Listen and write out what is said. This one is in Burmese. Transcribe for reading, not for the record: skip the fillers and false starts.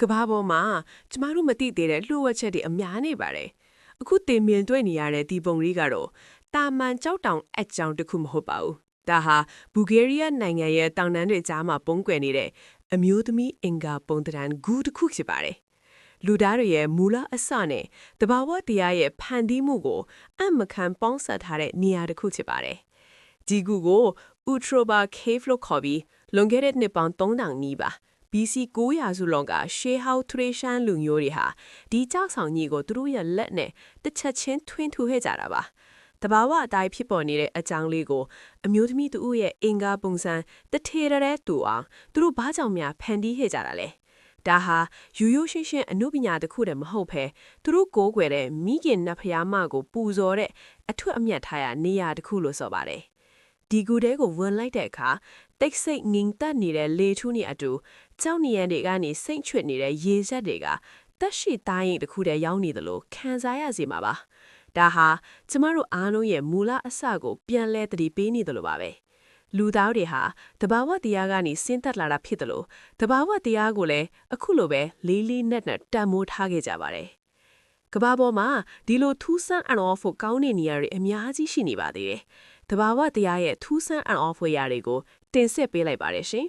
ကဘာပေါ်မှာကျမတို့မသိသေးတဲ့လှုပ်ဝက်ချက်တွေအများနေပါတယ်အခုတင်မြင်တွေ့နေရတဲ့ဒီပုံလေးကတော့တာမန်ကြောက်တောင်အကြောင်တစ်ခုမဟုတ်ပါဘူးဒါဟာဘူဂေးရီးယားနိုင်ငံရဲ့တောင်တန်းတွေကြားမှာပုံကွယ်နေတဲ့အမျိုးသမီးအင်္ဂါပုံသဏ္ဍာန်ဂူတစ်ခုဖြစ်ပါတယ်လူသားတွေရဲ့မူလအစနဲ့တဘာဝတရားရဲ့ဖန်တီးမှုကိုအမခံပေါင်းစပ်ထားတဲ့နေရာတစ်ခုဖြစ်ပါတယ်ဒီဂူကို Utroba Cave လို့ခေါ်ပြီးလွန်ခဲ့တဲ့နှစ်ပေါင်း3000နီးပါ BC 900စုလုံးကရှေးဟောင်းထရေရှန်လူမျိုးတွေဟာဒီကြောက်ဆောင်ကြီးကိုသူတို့ရဲ့လက်နဲ့တစ်ချက်ချင်းထွင်းထူခဲ့ကြတာပါတဘာဝအတိုင်းဖြစ်ပေါ်နေတဲ့အကြောင်းလေးကိုအမျိုးသမီးတို့ရဲ့အင်္ဂါပုံစံတထေရတဲ့တူအောင်သူတို့ဘာကြောင့်များဖန်တီးခဲ့ကြတာလဲဒါဟာရိုးရိုးရှင်းရှင်းအနုပညာတစ်ခုတည်းမဟုတ်ဘဲသူတို့ကိုးကွယ်တဲ့မိခင်နတ်ဖျားမကိုပူဇော်တဲ့အထွတ်အမြတ်ထားရနေရာတစ်ခုလို့ဆိုပါတယ်ဒီကူတဲကိုဝင်လိုက်တဲ့အခါတိတ်ဆိတ်ငြိမ်သက်နေတဲ့လေထူးနဲ့အတူကြောက်နေရတဲ့ကနေစိတ်ချွတ်နေတဲ့ရေစက်တွေကတက်ရှိတိုင်းရင်တစ်ခုတည်းရောက်နေသလိုခံစားရစေမှာပါဒါဟာကျမတို့အားလုံးရဲ့မူလအစကိုပြန်လဲတည်ပေးနေတယ်လို့ပါပဲလူသားတွေဟာတဘာဝတရားကနေဆင်းသက်လာတာဖြစ်တယ်လို့တဘာဝတရားကိုလည်းအခုလိုပဲလေးလေးနက်နက်တန်မိုးထားခဲ့ကြပါတယ်ကဘာပေါ်မှာဒီလိုထူးဆန်းအံ့ဩဖို့ကောင်းတဲ့နေရာတွေအများကြီးရှိနေပါသေးတယ်တဘာဝတရားရဲ့ထူးဆန်းအံ့ဩဖွယ်ရာတွေကိုတင်ဆက်ပေးလိုက်ပါတယ်ရှင်